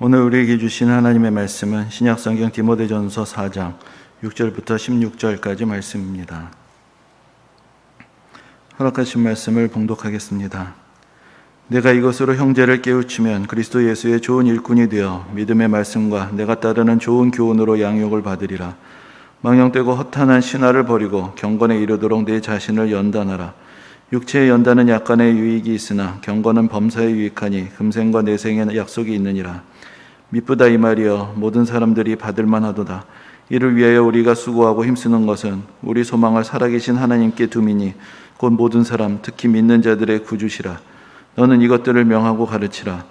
오늘 우리에게 주신 하나님의 말씀은 신약성경 디모데전서 4장 6절부터 16절까지 말씀입니다. 허락하신 말씀을 봉독하겠습니다. 내가 이것으로 형제를 깨우치면 그리스도 예수의 좋은 일꾼이 되어 믿음의 말씀과 내가 따르는 좋은 교훈으로 양육을 받으리라. 망령되고 허탄한 신화를 버리고 경건에 이르도록 내 자신을 연단하라. 육체의 연단은 약간의 유익이 있으나 경건은 범사에 유익하니 금생과 내생에 약속이 있느니라. 미쁘다 이 말이여 모든 사람들이 받을만 하도다. 이를 위하여 우리가 수고하고 힘쓰는 것은 우리 소망을 살아계신 하나님께 둠이니 곧 모든 사람 특히 믿는 자들의 구주시라. 너는 이것들을 명하고 가르치라.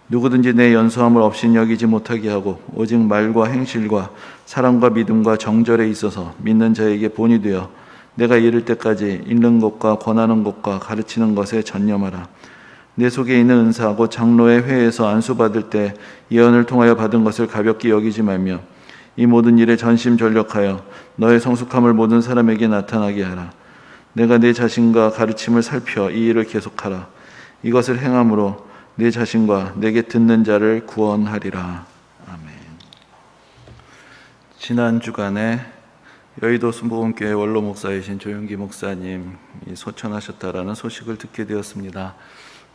누구든지 내 연소함을 없이 여기지 못하게 하고 오직 말과 행실과 사랑과 믿음과 정절에 있어서 믿는 자에게 본이 되어 내가 이를 때까지 읽는 것과 권하는 것과 가르치는 것에 전념하라. 내 속에 있는 은사하고 장로의 회에서 안수받을 때 예언을 통하여 받은 것을 가볍게 여기지 말며 이 모든 일에 전심전력하여 너의 성숙함을 모든 사람에게 나타나게 하라. 내가 내 자신과 가르침을 살펴 이 일을 계속하라. 이것을 행함으로 내 자신과 내게 듣는 자를 구원하리라. 아멘. 지난 주간에 여의도 순복음교회 원로 목사이신 조윤기 목사님이 소천하셨다라는 소식을 듣게 되었습니다.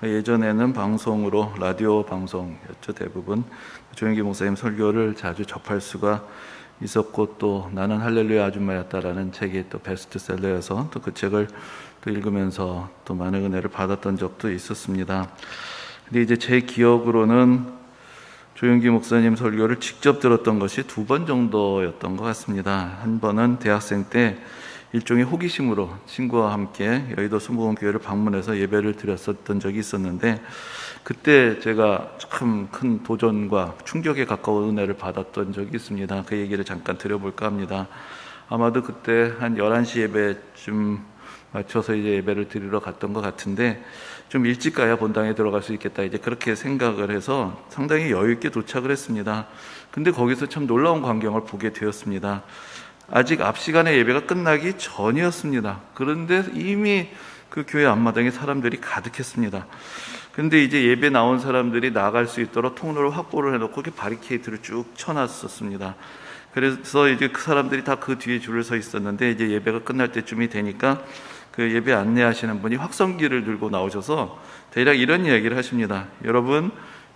예전에는 방송으로 라디오 방송이었죠. 대부분 조윤기 목사님 설교를 자주 접할 수가 있었고 또 나는 할렐루야 아줌마였다라는 책이 또 베스트셀러여서 또 그 책을 또 읽으면서 또 많은 은혜를 받았던 적도 있었습니다. 근데 이제 제 기억으로는 조윤기 목사님 설교를 직접 들었던 것이 2번 정도였던 것 같습니다. 한 번은 대학생 때 일종의 호기심으로 친구와 함께 여의도 순복음교회를 방문해서 예배를 드렸었던 적이 있었는데 그때 제가 참 큰 도전과 충격에 가까운 은혜를 받았던 적이 있습니다. 그 얘기를 잠깐 드려볼까 합니다. 아마도 그때 한 11시 예배쯤 맞춰서 이제 예배를 드리러 갔던 것 같은데 좀 일찍 가야 본당에 들어갈 수 있겠다 이제 그렇게 생각을 해서 상당히 여유 있게 도착을 했습니다. 근데 거기서 참 놀라운 광경을 보게 되었습니다. 아직 앞 시간에 예배가 끝나기 전이었습니다. 그런데 이미 그 교회 앞마당에 사람들이 가득했습니다. 근데 이제 예배 나온 사람들이 나갈 수 있도록 통로를 확보를 해놓고 이렇게 바리케이트를 쭉 쳐놨었습니다. 그래서 이제 그 사람들이 다 그 뒤에 줄을 서 있었는데 이제 예배가 끝날 때쯤이 되니까 그 예배 안내하시는 분이 확성기를 들고 나오셔서 대략 이런 이야기를 하십니다. 여러분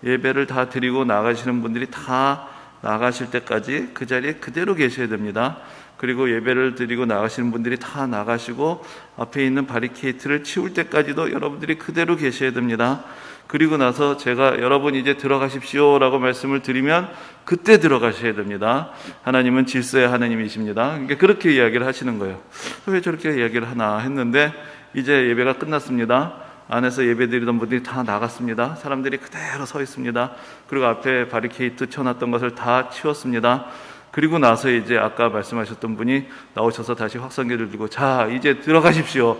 예배를 다 드리고 나가시는 분들이 다 나가실 때까지 그 자리에 그대로 계셔야 됩니다. 그리고 예배를 드리고 나가시는 분들이 다 나가시고 앞에 있는 바리케이트를 치울 때까지도 여러분들이 그대로 계셔야 됩니다. 그리고 나서 제가 여러분 이제 들어가십시오 라고 말씀을 드리면 그때 들어가셔야 됩니다. 하나님은 질서의 하나님이십니다. 그러니까 그렇게 이야기를 하시는 거예요. 왜 저렇게 이야기를 하나 했는데 이제 예배가 끝났습니다. 안에서 예배드리던 분들이 다 나갔습니다. 사람들이 그대로 서 있습니다. 그리고 앞에 바리케이트 쳐놨던 것을 다 치웠습니다. 그리고 나서 이제 아까 말씀하셨던 분이 나오셔서 다시 확성기를 들고 자 이제 들어가십시오.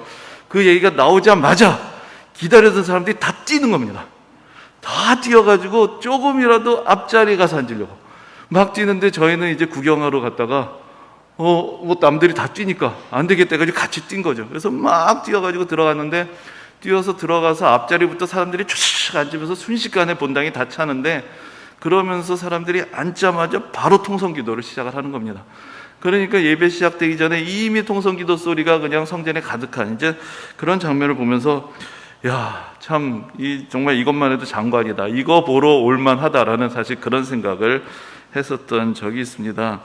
그 얘기가 나오자마자 기다리던 사람들이 다 뛰는 겁니다. 다 뛰어가지고 조금이라도 앞자리 가서 앉으려고 막 뛰는데 저희는 이제 구경하러 갔다가 뭐 남들이 다 뛰니까 안 되겠다 해가지고 같이 뛴 거죠. 그래서 막 뛰어가지고 들어갔는데 뛰어서 들어가서 앞자리부터 사람들이 쫙 앉으면서 순식간에 본당이 다 차는데 그러면서 사람들이 앉자마자 바로 통성기도를 시작을 하는 겁니다. 그러니까 예배 시작되기 전에 이미 통성기도 소리가 그냥 성전에 가득한 이제 그런 장면을 보면서 야, 참 정말 이것만 해도 장관이다. 이거 보러 올만하다라는 사실 그런 생각을 했었던 적이 있습니다.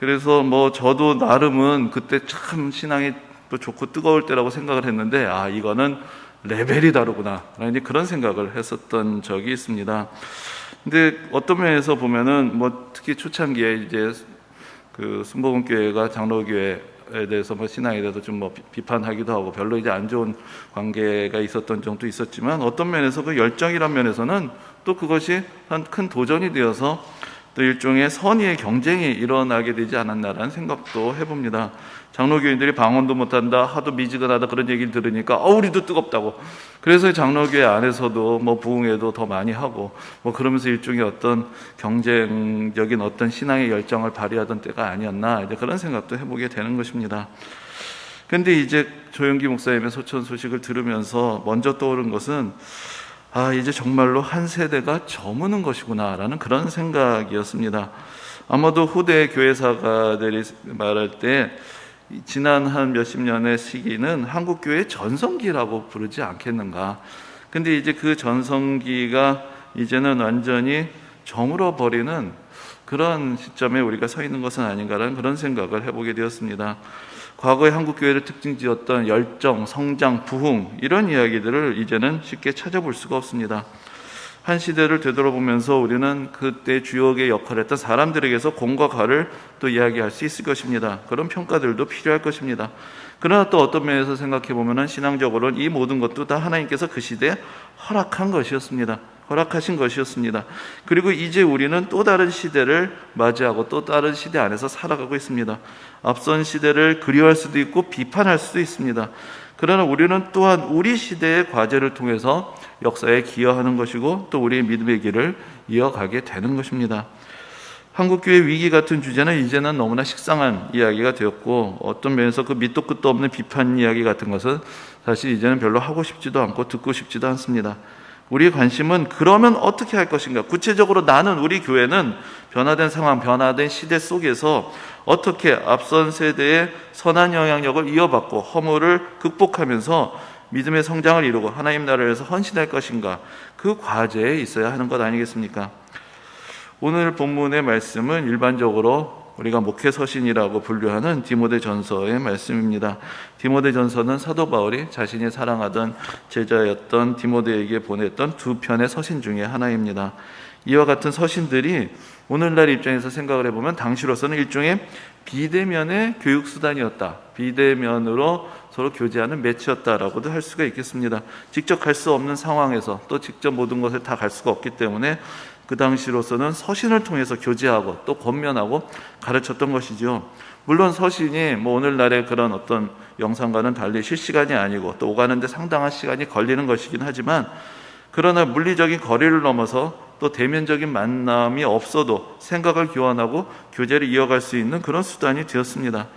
그래서 뭐 저도 나름은 그때 참 신앙이 또 좋고 뜨거울 때라고 생각을 했는데 이거는 레벨이 다르구나 라는 그런 생각을 했었던 적이 있습니다. 근데 어떤 면에서 보면은 뭐 특히 초창기에 이제 그 순복음교회가 장로교회에 대해서 뭐 신앙에 대해서 좀 뭐 비판하기도 하고 별로 이제 안 좋은 관계가 있었던 정도 있었지만 어떤 면에서 그 열정이란 면에서는 또 그것이 한 큰 도전이 되어서 또 일종의 선의의 경쟁이 일어나게 되지 않았나라는 생각도 해봅니다. 장로교인들이 방언도 못한다, 하도 미지근하다 그런 얘기를 들으니까 우리도 뜨겁다고. 그래서 장로교회 안에서도 뭐 부흥회도 더 많이 하고 뭐 그러면서 일종의 어떤 경쟁적인 어떤 신앙의 열정을 발휘하던 때가 아니었나 이제 그런 생각도 해보게 되는 것입니다. 그런데 이제 조윤기 목사님의 소천 소식을 들으면서 먼저 떠오른 것은 이제 정말로 한 세대가 저무는 것이구나라는 그런 생각이었습니다. 아마도 후대 교회사가들이 말할 때 지난 한 몇십 년의 시기는 한국교회의 전성기라고 부르지 않겠는가. 근데 이제 그 전성기가 이제는 완전히 저물어 버리는 그런 시점에 우리가 서 있는 것은 아닌가라는 그런 생각을 해보게 되었습니다. 과거의 한국교회를 특징지었던 열정, 성장, 부흥 이런 이야기들을 이제는 쉽게 찾아볼 수가 없습니다. 한 시대를 되돌아보면서 우리는 그때 주역의 역할을 했던 사람들에게서 공과 과를 또 이야기할 수 있을 것입니다. 그런 평가들도 필요할 것입니다. 그러나 또 어떤 면에서 생각해 보면 신앙적으로는 이 모든 것도 다 하나님께서 그 시대에 허락한 것이었습니다. 허락하신 것이었습니다. 그리고 이제 우리는 또 다른 시대를 맞이하고 또 다른 시대 안에서 살아가고 있습니다. 앞선 시대를 그리워할 수도 있고 비판할 수도 있습니다. 그러나 우리는 또한 우리 시대의 과제를 통해서 역사에 기여하는 것이고 또 우리의 믿음의 길을 이어가게 되는 것입니다. 한국교회 위기 같은 주제는 이제는 너무나 식상한 이야기가 되었고 어떤 면에서 그 밑도 끝도 없는 비판 이야기 같은 것은 사실 이제는 별로 하고 싶지도 않고 듣고 싶지도 않습니다. 우리의 관심은 그러면 어떻게 할 것인가? 구체적으로 나는 우리 교회는 변화된 상황, 변화된 시대 속에서 어떻게 앞선 세대의 선한 영향력을 이어받고 허물을 극복하면서 믿음의 성장을 이루고 하나님 나라를 위해서 헌신할 것인가? 그 과제에 있어야 하는 것 아니겠습니까? 오늘 본문의 말씀은 일반적으로 우리가 목회서신이라고 분류하는 디모데전서의 말씀입니다. 디모데전서는 사도 바울이 자신이 사랑하던 제자였던 디모데에게 보냈던 두 편의 서신 중에 하나입니다. 이와 같은 서신들이 오늘날 입장에서 생각을 해보면 당시로서는 일종의 비대면의 교육수단이었다. 비대면으로 서로 교제하는 매체였다라고도 할 수가 있겠습니다. 직접 갈 수 없는 상황에서 또 직접 모든 것을 다 갈 수가 없기 때문에 그 당시로서는 서신을 통해서 교제하고 또 권면하고 가르쳤던 것이죠. 물론 서신이 오늘날의 그런 어떤 영상과는 달리 실시간이 아니고 또 오가는데 상당한 시간이 걸리는 것이긴 하지만 그러나 물리적인 거리를 넘어서 또 대면적인 만남이 없어도 생각을 교환하고 교제를 이어갈 수 있는 그런 수단이 되었습니다.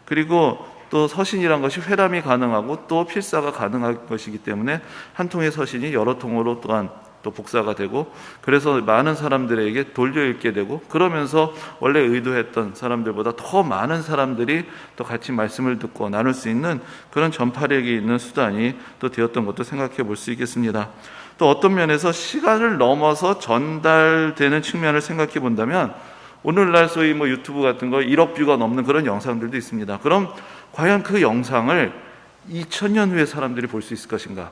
그리고 또 서신이란 것이 회람이 가능하고 또 필사가 가능한 것이기 때문에 한 통의 서신이 여러 통으로 또한 또 복사가 되고 그래서 많은 사람들에게 돌려 읽게 되고 그러면서 원래 의도했던 사람들보다 더 많은 사람들이 또 같이 말씀을 듣고 나눌 수 있는 그런 전파력이 있는 수단이 또 되었던 것도 생각해 볼 수 있겠습니다. 또 어떤 면에서 시간을 넘어서 전달되는 측면을 생각해 본다면 오늘날 소위 유튜브 같은 거 1억 뷰가 넘는 그런 영상들도 있습니다. 그럼 과연 그 영상을 2000년 후에 사람들이 볼 수 있을 것인가?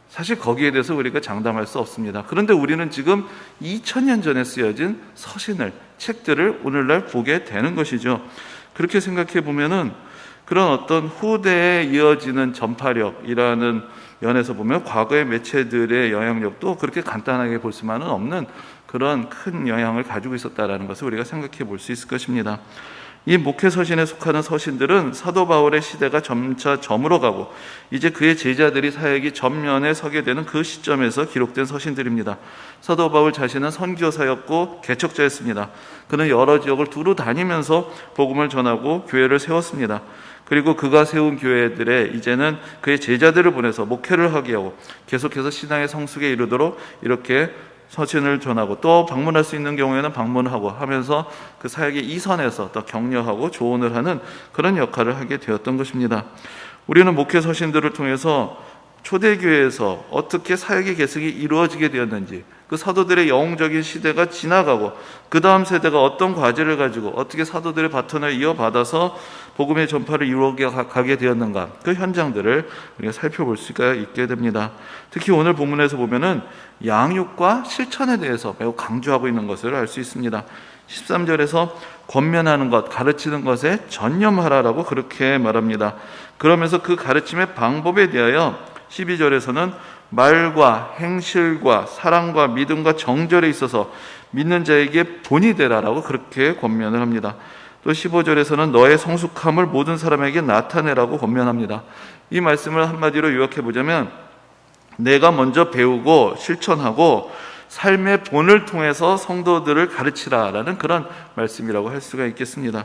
사실 거기에 대해서 우리가 장담할 수 없습니다. 그런데 우리는 지금 2000년 전에 쓰여진 서신을, 책들을 오늘날 보게 되는 것이죠. 그렇게 생각해 보면은 그런 어떤 후대에 이어지는 전파력이라는 면에서 보면 과거의 매체들의 영향력도 그렇게 간단하게 볼 수만은 없는 그런 큰 영향을 가지고 있었다라는 것을 우리가 생각해 볼 수 있을 것입니다. 이 목회서신에 속하는 서신들은 사도 바울의 시대가 점차 저물어가고 이제 그의 제자들이 사역이 전면에 서게 되는 그 시점에서 기록된 서신들입니다. 사도 바울 자신은 선교사였고 개척자였습니다. 그는 여러 지역을 두루 다니면서 복음을 전하고 교회를 세웠습니다. 그리고 그가 세운 교회들에 이제는 그의 제자들을 보내서 목회를 하게 하고 계속해서 신앙의 성숙에 이르도록 이렇게 서신을 전하고 또 방문할 수 있는 경우에는 방문하고 하면서 그 사역의 이선에서 더 격려하고 조언을 하는 그런 역할을 하게 되었던 것입니다. 우리는 목회 서신들을 통해서 초대교회에서 어떻게 사역의 계승이 이루어지게 되었는지 그 사도들의 영웅적인 시대가 지나가고 그 다음 세대가 어떤 과제를 가지고 어떻게 사도들의 바톤을 이어받아서 복음의 전파를 이루어가게 되었는가 그 현장들을 우리가 살펴볼 수가 있게 됩니다. 특히 오늘 본문에서 보면은 양육과 실천에 대해서 매우 강조하고 있는 것을 알 수 있습니다. 13절에서 권면하는 것, 가르치는 것에 전념하라라고 그렇게 말합니다. 그러면서 그 가르침의 방법에 대하여 12절에서는 말과 행실과 사랑과 믿음과 정절에 있어서 믿는 자에게 본이 되라라고 그렇게 권면을 합니다. 또 15절에서는 너의 성숙함을 모든 사람에게 나타내라고 권면합니다. 이 말씀을 한마디로 요약해 보자면 내가 먼저 배우고 실천하고 삶의 본을 통해서 성도들을 가르치라라는 그런 말씀이라고 할 수가 있겠습니다.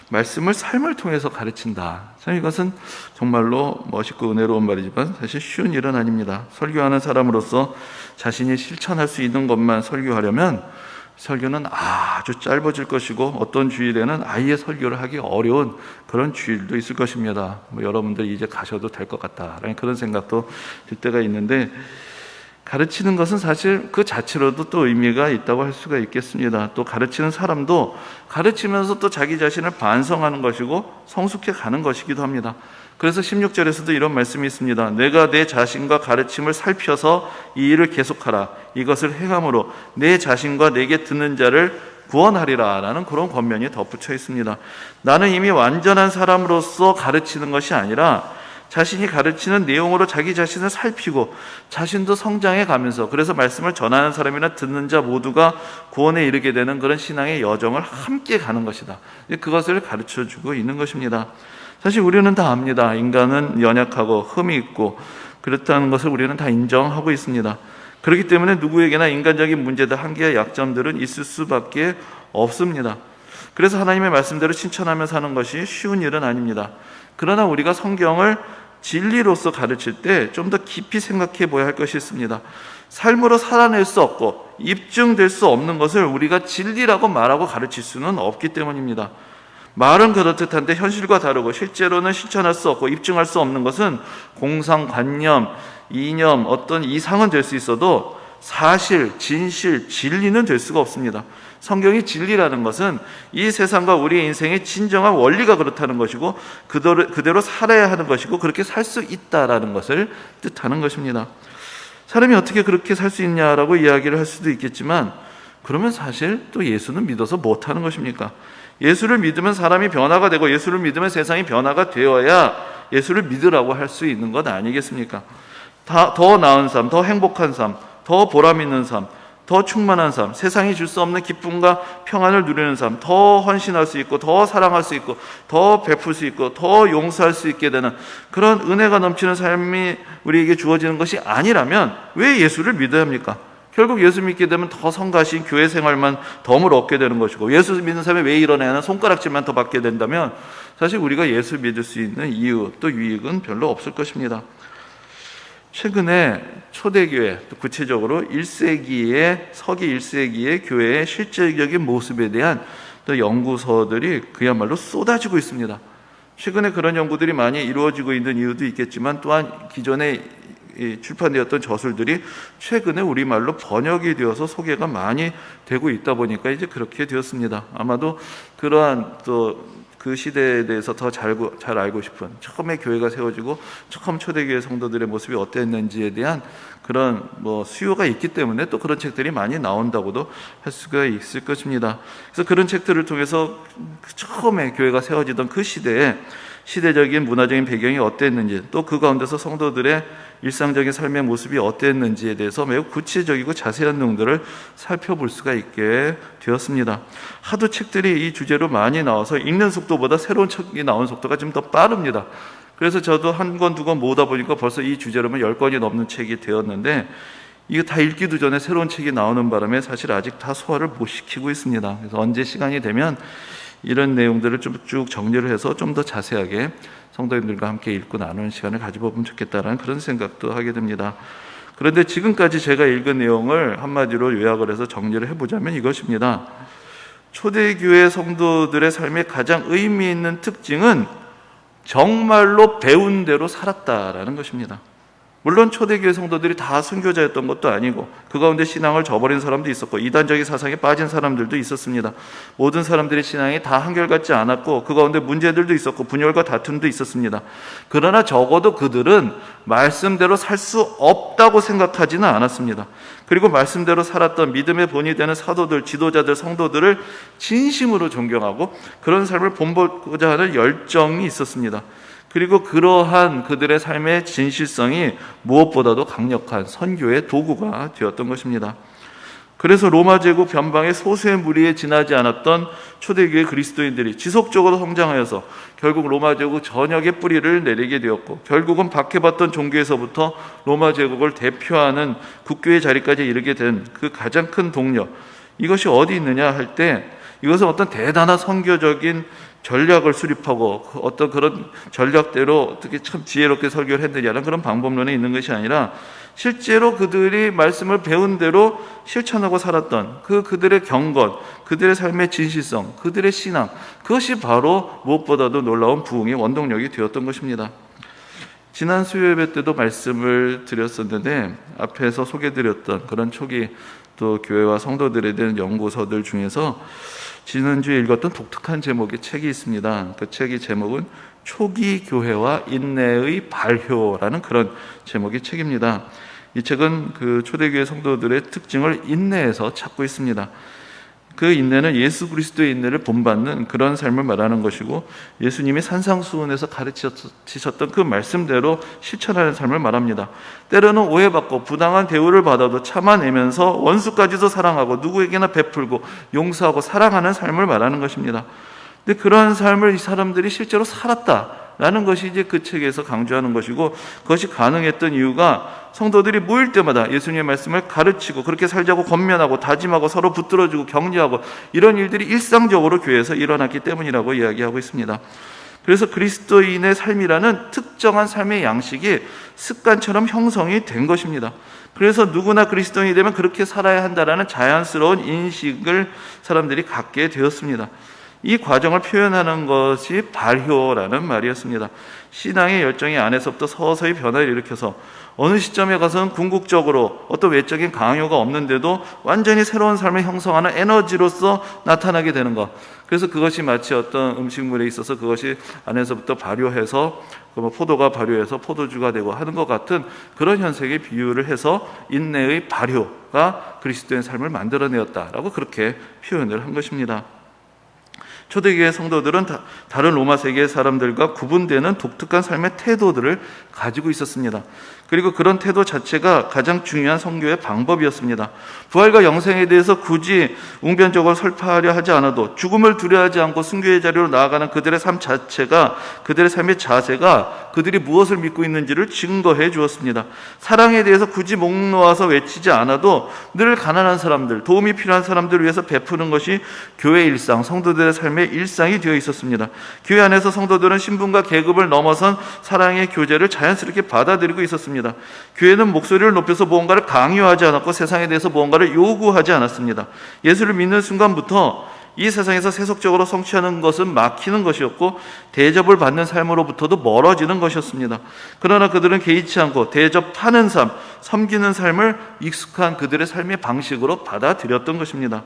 말씀을 삶을 통해서 가르친다. 참 이것은 정말로 멋있고 은혜로운 말이지만 사실 쉬운 일은 아닙니다. 설교하는 사람으로서 자신이 실천할 수 있는 것만 설교하려면 설교는 아주 짧아질 것이고 어떤 주일에는 아예 설교를 하기 어려운 그런 주일도 있을 것입니다. 여러분들 이제 가셔도 될 것 같다라는 그런 생각도 들 때가 있는데, 가르치는 것은 사실 그 자체로도 또 의미가 있다고 할 수가 있겠습니다. 또 가르치는 사람도 가르치면서 또 자기 자신을 반성하는 것이고 성숙해 가는 것이기도 합니다. 그래서 16절에서도 이런 말씀이 있습니다. 내가 내 자신과 가르침을 살펴서 이 일을 계속하라. 이것을 행함으로 내 자신과 내게 듣는 자를 구원하리라 라는 그런 권면이 덧붙여 있습니다. 나는 이미 완전한 사람으로서 가르치는 것이 아니라 자신이 가르치는 내용으로 자기 자신을 살피고 자신도 성장해 가면서, 그래서 말씀을 전하는 사람이나 듣는 자 모두가 구원에 이르게 되는 그런 신앙의 여정을 함께 가는 것이다. 그것을 가르쳐주고 있는 것입니다. 사실 우리는 다 압니다. 인간은 연약하고 흠이 있고 그렇다는 것을 우리는 다 인정하고 있습니다. 그렇기 때문에 누구에게나 인간적인 문제들, 한계와 약점들은 있을 수밖에 없습니다. 그래서 하나님의 말씀대로 실천하며 사는 것이 쉬운 일은 아닙니다. 그러나 우리가 성경을 진리로서 가르칠 때 좀 더 깊이 생각해 보아야 할 것이 있습니다. 삶으로 살아낼 수 없고 입증될 수 없는 것을 우리가 진리라고 말하고 가르칠 수는 없기 때문입니다. 말은 그렇듯한데 현실과 다르고 실제로는 실천할 수 없고 입증할 수 없는 것은 공상관념, 이념, 어떤 이상은 될 수 있어도 사실, 진실, 진리는 될 수가 없습니다. 성경이 진리라는 것은 이 세상과 우리의 인생의 진정한 원리가 그렇다는 것이고 그대로 살아야 하는 것이고 그렇게 살 수 있다라는 것을 뜻하는 것입니다. 사람이 어떻게 그렇게 살 수 있냐라고 이야기를 할 수도 있겠지만, 그러면 사실 또 예수는 믿어서 못하는 것입니까? 예수를 믿으면 사람이 변화가 되고 예수를 믿으면 세상이 변화가 되어야 예수를 믿으라고 할 수 있는 것 아니겠습니까? 더 나은 삶, 더 행복한 삶, 더 보람 있는 삶, 더 충만한 삶, 세상이 줄 수 없는 기쁨과 평안을 누리는 삶, 더 헌신할 수 있고 더 사랑할 수 있고 더 베풀 수 있고 더 용서할 수 있게 되는 그런 은혜가 넘치는 삶이 우리에게 주어지는 것이 아니라면 왜 예수를 믿어야 합니까? 결국 예수 믿게 되면 더 성가신 교회 생활만 덤을 얻게 되는 것이고, 예수 믿는 사람이 왜 이러냐 하는 손가락질만 더 받게 된다면 사실 우리가 예수 믿을 수 있는 이유 또 유익은 별로 없을 것입니다. 최근에 초대교회, 또 구체적으로 1세기의 서기 1세기의 교회의 실질적인 모습에 대한 또 연구서들이 그야말로 쏟아지고 있습니다. 최근에 그런 연구들이 많이 이루어지고 있는 이유도 있겠지만, 또한 기존에 출판되었던 저술들이 최근에 우리말로 번역이 되어서 소개가 많이 되고 있다 보니까 이제 그렇게 되었습니다. 아마도 그러한 또 그 시대에 대해서 더 잘 알고 싶은, 처음에 교회가 세워지고 처음 초대교회 성도들의 모습이 어땠는지에 대한 그런 수요가 있기 때문에 또 그런 책들이 많이 나온다고도 할 수가 있을 것입니다. 그래서 그런 책들을 통해서 처음에 교회가 세워지던 그 시대에 시대적인 문화적인 배경이 어땠는지, 또 그 가운데서 성도들의 일상적인 삶의 모습이 어땠는지에 대해서 매우 구체적이고 자세한 내용들을 살펴볼 수가 있게 되었습니다. 하도 책들이 이 주제로 많이 나와서 읽는 속도보다 새로운 책이 나온 속도가 좀 더 빠릅니다. 그래서 저도 한 권, 두 권 모으다 보니까 벌써 이 주제로면 10권이 넘는 책이 되었는데, 이거 다 읽기도 전에 새로운 책이 나오는 바람에 사실 아직 다 소화를 못 시키고 있습니다. 그래서 언제 시간이 되면 이런 내용들을 좀 쭉 정리를 해서 좀 더 자세하게 성도님들과 함께 읽고 나누는 시간을 가져보면 좋겠다라는 그런 생각도 하게 됩니다. 그런데 지금까지 제가 읽은 내용을 한마디로 요약을 해서 정리를 해보자면 이것입니다. 초대교회 성도들의 삶의 가장 의미 있는 특징은 정말로 배운 대로 살았다라는 것입니다. 물론 초대교회 성도들이 다 순교자였던 것도 아니고 그 가운데 신앙을 저버린 사람도 있었고 이단적인 사상에 빠진 사람들도 있었습니다. 모든 사람들의 신앙이 다 한결같지 않았고 그 가운데 문제들도 있었고 분열과 다툼도 있었습니다. 그러나 적어도 그들은 말씀대로 살 수 없다고 생각하지는 않았습니다. 그리고 말씀대로 살았던 믿음의 본이 되는 사도들, 지도자들, 성도들을 진심으로 존경하고 그런 삶을 본보고자 하는 열정이 있었습니다. 그리고 그러한 그들의 삶의 진실성이 무엇보다도 강력한 선교의 도구가 되었던 것입니다. 그래서 로마 제국 변방의 소수의 무리에 지나지 않았던 초대교회 그리스도인들이 지속적으로 성장하여서 결국 로마 제국 전역의 뿌리를 내리게 되었고, 결국은 박해받던 종교에서부터 로마 제국을 대표하는 국교의 자리까지 이르게 된 그 가장 큰 동력, 이것이 어디 있느냐 할 때 이것은 어떤 대단한 선교적인 전략을 수립하고 어떤 그런 전략대로 어떻게 참 지혜롭게 설교를 했느냐는 그런 방법론에 있는 것이 아니라 실제로 그들이 말씀을 배운 대로 실천하고 살았던 그들의 경건, 그들의 삶의 진실성, 그들의 신앙, 그것이 바로 무엇보다도 놀라운 부흥의 원동력이 되었던 것입니다. 지난 수요예배 때도 말씀을 드렸었는데 앞에서 소개드렸던 그런 초기 또 교회와 성도들에 대한 연구서들 중에서 지난주에 읽었던 독특한 제목의 책이 있습니다. 그 책의 제목은 초기 교회와 인내의 발효라는 그런 제목의 책입니다. 이 책은 그 초대교회 성도들의 특징을 인내에서 찾고 있습니다. 그 인내는 예수 그리스도의 인내를 본받는 그런 삶을 말하는 것이고 예수님이 산상수훈에서 가르치셨던 그 말씀대로 실천하는 삶을 말합니다. 때로는 오해받고 부당한 대우를 받아도 참아내면서 원수까지도 사랑하고 누구에게나 베풀고 용서하고 사랑하는 삶을 말하는 것입니다. 근데 그러한 삶을 이 사람들이 실제로 살았다라는 것이 이제 그 책에서 강조하는 것이고, 그것이 가능했던 이유가 성도들이 모일 때마다 예수님의 말씀을 가르치고 그렇게 살자고 권면하고 다짐하고 서로 붙들어주고 격려하고 이런 일들이 일상적으로 교회에서 일어났기 때문이라고 이야기하고 있습니다. 그래서 그리스도인의 삶이라는 특정한 삶의 양식이 습관처럼 형성이 된 것입니다. 그래서 누구나 그리스도인이 되면 그렇게 살아야 한다라는 자연스러운 인식을 사람들이 갖게 되었습니다. 이 과정을 표현하는 것이 발효라는 말이었습니다. 신앙의 열정이 안에서부터 서서히 변화를 일으켜서 어느 시점에 가서는 궁극적으로 어떤 외적인 강요가 없는데도 완전히 새로운 삶을 형성하는 에너지로서 나타나게 되는 것. 그래서 그것이 마치 어떤 음식물에 있어서 그것이 안에서부터 발효해서 포도가 발효해서 포도주가 되고 하는 것 같은 그런 현상에 비유를 해서 인내의 발효가 그리스도의 삶을 만들어내었다라고 그렇게 표현을 한 것입니다. 초대교회 성도들은 다른 로마 세계 사람들과 구분되는 독특한 삶의 태도들을 가지고 있었습니다. 그리고 그런 태도 자체가 가장 중요한 선교의 방법이었습니다. 부활과 영생에 대해서 굳이 웅변적으로 설파하려 하지 않아도 죽음을 두려워하지 않고 순교의 자리로 나아가는 그들의 삶 자체가, 그들의 삶의 자세가 그들이 무엇을 믿고 있는지를 증거해 주었습니다. 사랑에 대해서 굳이 목 놓아서 외치지 않아도 늘 가난한 사람들, 도움이 필요한 사람들을 위해서 베푸는 것이 교회 일상, 성도들의 삶의 일상이 되어 있었습니다. 교회 안에서 성도들은 신분과 계급을 넘어선 사랑의 교제를 자연스럽게 받아들이고 있었습니다. 교회는 목소리를 높여서 무언가를 강요하지 않았고 세상에 대해서 무언가를 요구하지 않았습니다. 예수를 믿는 순간부터 이 세상에서 세속적으로 성취하는 것은 막히는 것이었고 대접을 받는 삶으로부터도 멀어지는 것이었습니다. 그러나 그들은 개의치 않고 대접하는 삶, 섬기는 삶을 익숙한 그들의 삶의 방식으로 받아들였던 것입니다.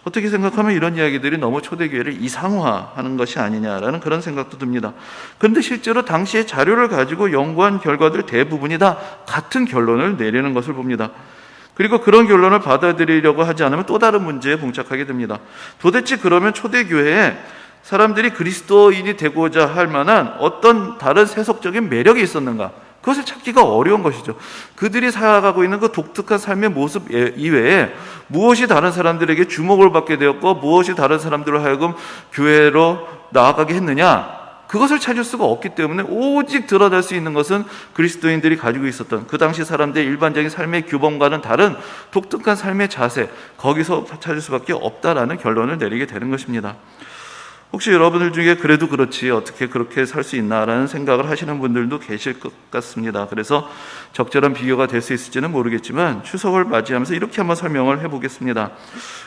어떻게 생각하면 이런 이야기들이 너무 초대교회를 이상화하는 것이 아니냐라는 그런 생각도 듭니다. 그런데 실제로 당시의 자료를 가지고 연구한 결과들 대부분이 다 같은 결론을 내리는 것을 봅니다. 그리고 그런 결론을 받아들이려고 하지 않으면 또 다른 문제에 봉착하게 됩니다. 도대체 그러면 초대교회에 사람들이 그리스도인이 되고자 할 만한 어떤 다른 세속적인 매력이 있었는가? 그것을 찾기가 어려운 것이죠. 그들이 살아가고 있는 그 독특한 삶의 모습 이외에 무엇이 다른 사람들에게 주목을 받게 되었고 무엇이 다른 사람들을 하여금 교회로 나아가게 했느냐, 그것을 찾을 수가 없기 때문에 오직 드러날 수 있는 것은 그리스도인들이 가지고 있었던 그 당시 사람들의 일반적인 삶의 규범과는 다른 독특한 삶의 자세, 거기서 찾을 수밖에 없다라는 결론을 내리게 되는 것입니다. 혹시 여러분들 중에 그래도 그렇지 어떻게 그렇게 살 수 있나라는 생각을 하시는 분들도 계실 것 같습니다. 그래서 적절한 비교가 될 수 있을지는 모르겠지만 추석을 맞이하면서 이렇게 한번 설명을 해보겠습니다.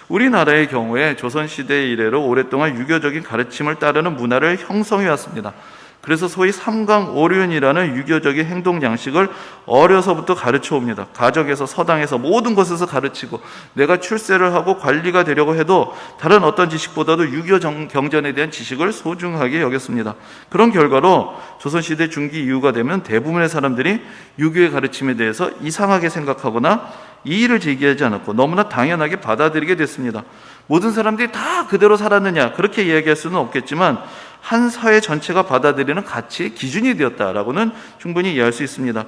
우리나라의 경우에 조선시대 이래로 오랫동안 유교적인 가르침을 따르는 문화를 형성해 왔습니다. 그래서 소위 삼강오륜이라는 유교적인 행동 양식을 어려서부터 가르쳐 옵니다. 가정에서, 서당에서, 모든 곳에서 가르치고, 내가 출세를 하고 관리가 되려고 해도 다른 어떤 지식보다도 유교 경전에 대한 지식을 소중하게 여겼습니다. 그런 결과로 조선시대 중기 이후가 되면 대부분의 사람들이 유교의 가르침에 대해서 이상하게 생각하거나 이의를 제기하지 않았고 너무나 당연하게 받아들이게 됐습니다. 모든 사람들이 다 그대로 살았느냐, 그렇게 이야기할 수는 없겠지만 한 사회 전체가 받아들이는 가치의 기준이 되었다라고는 충분히 이해할 수 있습니다.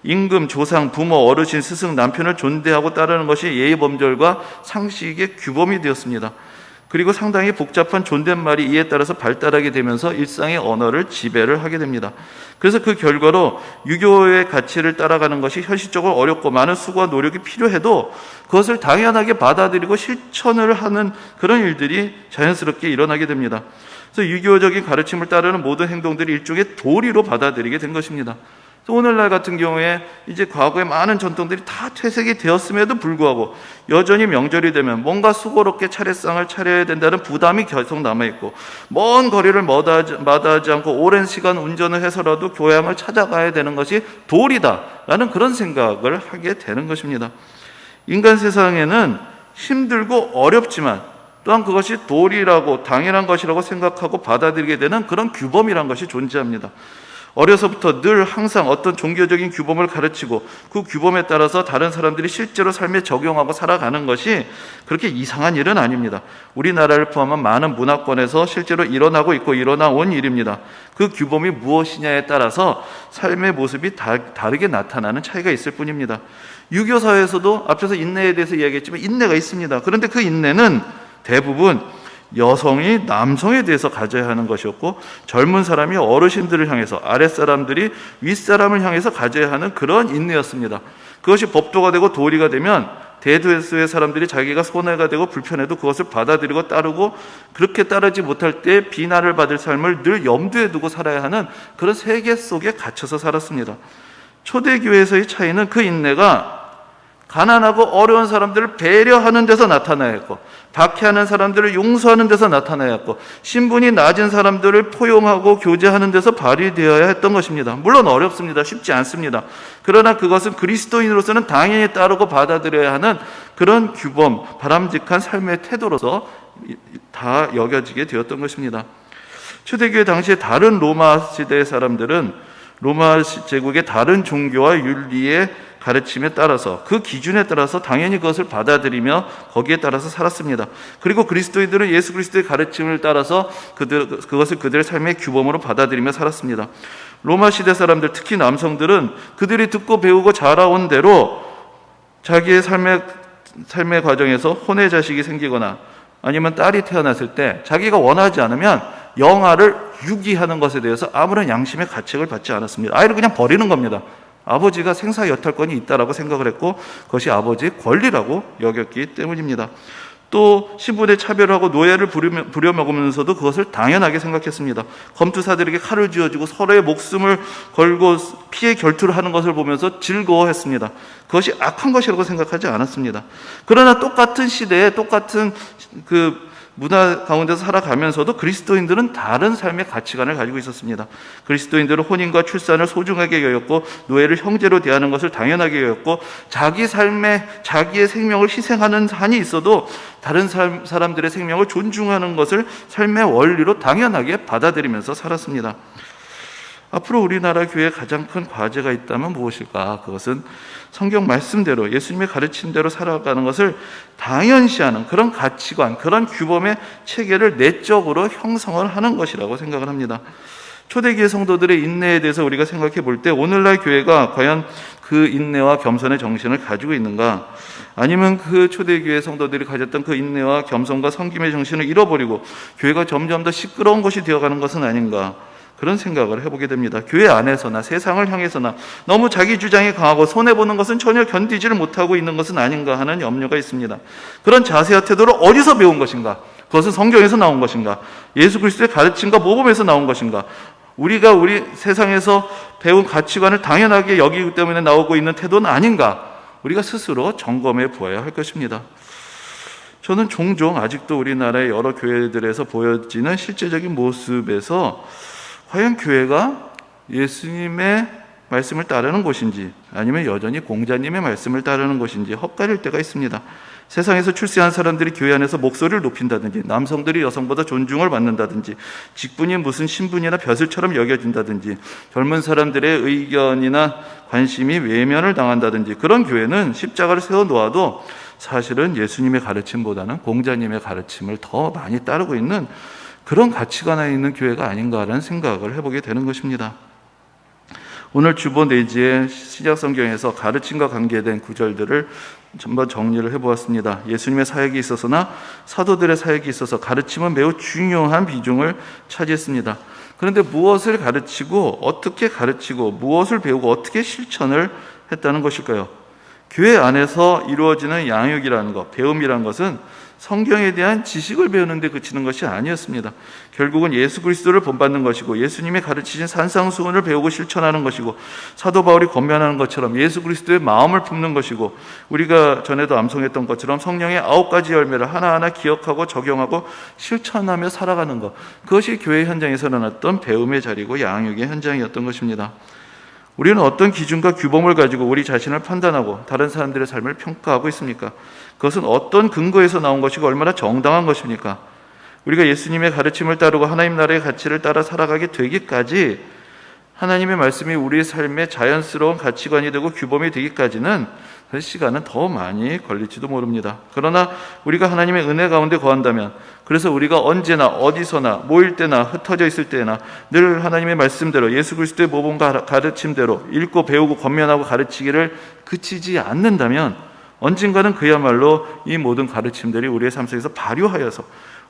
임금, 조상, 부모, 어르신, 스승, 남편을 존대하고 따르는 것이 예의범절과 상식의 규범이 되었습니다. 그리고 상당히 복잡한 존댓말이 이에 따라서 발달하게 되면서 일상의 언어를 지배를 하게 됩니다. 그래서 그 결과로 유교의 가치를 따라가는 것이 현실적으로 어렵고 많은 수고와 노력이 필요해도 그것을 당연하게 받아들이고 실천을 하는 그런 일들이 자연스럽게 일어나게 됩니다. 그래서 유교적인 가르침을 따르는 모든 행동들이 일종의 도리로 받아들이게 된 것입니다. 오늘날 같은 경우에 이제 과거의 많은 전통들이 다 퇴색이 되었음에도 불구하고 여전히 명절이 되면 뭔가 수고롭게 차례상을 차려야 된다는 부담이 계속 남아있고, 먼 거리를 마다하지 않고 오랜 시간 운전을 해서라도 교양을 찾아가야 되는 것이 도리다라는 그런 생각을 하게 되는 것입니다. 인간 세상에는 힘들고 어렵지만 또한 그것이 도리라고 당연한 것이라고 생각하고 받아들이게 되는 그런 규범이란 것이 존재합니다. 어려서부터 늘 항상 어떤 종교적인 규범을 가르치고 그 규범에 따라서 다른 사람들이 실제로 삶에 적용하고 살아가는 것이 그렇게 이상한 일은 아닙니다. 우리나라를 포함한 많은 문화권에서 실제로 일어나고 있고 일어나온 일입니다. 그 규범이 무엇이냐에 따라서 삶의 모습이 다르게 나타나는 차이가 있을 뿐입니다. 유교 사회에서도 앞에서 인내에 대해서 이야기했지만 인내가 있습니다. 그런데 그 인내는 대부분 여성이 남성에 대해서 가져야 하는 것이었고, 젊은 사람이 어르신들을 향해서, 아랫사람들이 윗사람을 향해서 가져야 하는 그런 인내였습니다. 그것이 법도가 되고 도리가 되면 대다수의 사람들이 자기가 손해가 되고 불편해도 그것을 받아들이고 따르고, 그렇게 따르지 못할 때 비난을 받을 삶을 늘 염두에 두고 살아야 하는 그런 세계 속에 갇혀서 살았습니다. 초대교회에서의 차이는 그 인내가 가난하고 어려운 사람들을 배려하는 데서 나타나야 했고, 박해하는 사람들을 용서하는 데서 나타나야 했고, 신분이 낮은 사람들을 포용하고 교제하는 데서 발휘되어야 했던 것입니다. 물론 어렵습니다. 쉽지 않습니다. 그러나 그것은 그리스도인으로서는 당연히 따르고 받아들여야 하는 그런 규범, 바람직한 삶의 태도로서 다 여겨지게 되었던 것입니다. 초대교회 당시에 다른 로마 시대의 사람들은 로마 제국의 다른 종교와 윤리의 가르침에 따라서, 그 기준에 따라서 당연히 그것을 받아들이며 거기에 따라서 살았습니다. 그리고 그리스도인들은 예수 그리스도의 가르침을 따라서 그것을 그들의 삶의 규범으로 받아들이며 살았습니다. 로마 시대 사람들, 특히 남성들은 그들이 듣고 배우고 자라온 대로 자기의 삶의 과정에서 혼외 자식이 생기거나 아니면 딸이 태어났을 때 자기가 원하지 않으면 영아를 유기하는 것에 대해서 아무런 양심의 가책을 받지 않았습니다. 아이를 그냥 버리는 겁니다. 아버지가 생사여탈권이 있다라고 생각을 했고, 그것이 아버지의 권리라고 여겼기 때문입니다. 또 신분의 차별하고 노예를 부려먹으면서도 그것을 당연하게 생각했습니다. 검투사들에게 칼을 쥐어주고 서로의 목숨을 걸고 피해 결투를 하는 것을 보면서 즐거워했습니다. 그것이 악한 것이라고 생각하지 않았습니다. 그러나 똑같은 시대에 똑같은 그 문화 가운데서 살아가면서도 그리스도인들은 다른 삶의 가치관을 가지고 있었습니다. 그리스도인들은 혼인과 출산을 소중하게 여겼고, 노예를 형제로 대하는 것을 당연하게 여겼고, 자기의 생명을 희생하는 한이 있어도 다른 사람들의 생명을 존중하는 것을 삶의 원리로 당연하게 받아들이면서 살았습니다. 앞으로 우리나라 교회에 가장 큰 과제가 있다면 무엇일까? 그것은 성경 말씀대로 예수님의 가르침대로 살아가는 것을 당연시하는 그런 가치관, 그런 규범의 체계를 내적으로 형성을 하는 것이라고 생각을 합니다. 초대교회 성도들의 인내에 대해서 우리가 생각해 볼 때 오늘날 교회가 과연 그 인내와 겸손의 정신을 가지고 있는가? 아니면 그 초대교회 성도들이 가졌던 그 인내와 겸손과 섬김의 정신을 잃어버리고 교회가 점점 더 시끄러운 것이 되어가는 것은 아닌가? 그런 생각을 해보게 됩니다. 교회 안에서나 세상을 향해서나 너무 자기 주장이 강하고 손해보는 것은 전혀 견디지를 못하고 있는 것은 아닌가 하는 염려가 있습니다. 그런 자세와 태도를 어디서 배운 것인가? 그것은 성경에서 나온 것인가? 예수 그리스도의 가르침과 모범에서 나온 것인가? 우리가 우리 세상에서 배운 가치관을 당연하게 여기기 때문에 나오고 있는 태도는 아닌가? 우리가 스스로 점검해 보아야 할 것입니다. 저는 종종 아직도 우리나라의 여러 교회들에서 보여지는 실제적인 모습에서 과연 교회가 예수님의 말씀을 따르는 곳인지 아니면 여전히 공자님의 말씀을 따르는 곳인지 헛갈릴 때가 있습니다. 세상에서 출세한 사람들이 교회 안에서 목소리를 높인다든지, 남성들이 여성보다 존중을 받는다든지, 직분이 무슨 신분이나 벼슬처럼 여겨진다든지, 젊은 사람들의 의견이나 관심이 외면을 당한다든지, 그런 교회는 십자가를 세워놓아도 사실은 예수님의 가르침보다는 공자님의 가르침을 더 많이 따르고 있는 그런 가치관에 있는 교회가 아닌가라는 생각을 해보게 되는 것입니다. 오늘 주보 내지의 신약 성경에서 가르침과 관계된 구절들을 한번 정리를 해보았습니다. 예수님의 사역이 있어서나 사도들의 사역이 있어서 가르침은 매우 중요한 비중을 차지했습니다. 그런데 무엇을 가르치고 어떻게 가르치고 무엇을 배우고 어떻게 실천을 했다는 것일까요? 교회 안에서 이루어지는 양육이라는 것, 배움이라는 것은 성경에 대한 지식을 배우는 데 그치는 것이 아니었습니다. 결국은 예수 그리스도를 본받는 것이고 예수님이 가르치신 산상수훈을 배우고 실천하는 것이고 사도 바울이 권면하는 것처럼 예수 그리스도의 마음을 품는 것이고 우리가 전에도 암송했던 것처럼 성령의 9가지 열매를 하나하나 기억하고 적용하고 실천하며 살아가는 것, 그것이 교회 현장에서 일어났던 배움의 자리고 양육의 현장이었던 것입니다. 우리는 어떤 기준과 규범을 가지고 우리 자신을 판단하고 다른 사람들의 삶을 평가하고 있습니까? 그것은 어떤 근거에서 나온 것이고 얼마나 정당한 것입니까? 우리가 예수님의 가르침을 따르고 하나님 나라의 가치를 따라 살아가게 되기까지, 하나님의 말씀이 우리의 삶에 자연스러운 가치관이 되고 규범이 되기까지는 시간은 더 많이 걸릴지도 모릅니다. 그러나 우리가 하나님의 은혜 가운데 거한다면, 그래서 우리가 언제나 어디서나 모일 때나 흩어져 있을 때나 늘 하나님의 말씀대로 예수 그리스도의 모범 가르침대로 읽고 배우고 권면하고 가르치기를 그치지 않는다면 언젠가는 그야말로 이 모든 가르침들이 우리의 삶 속에서 발효하여서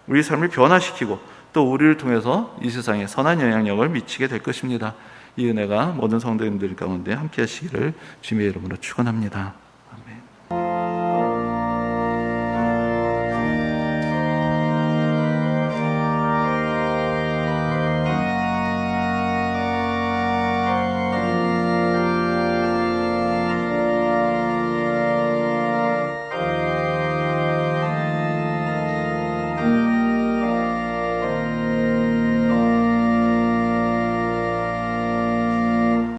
우리 삶을 변화시키고 또 우리를 통해서 이 세상에 선한 영향력을 미치게 될 것입니다. 이 은혜가 모든 성도님들 가운데 함께 하시기를 주님의 이름으로 축원합니다.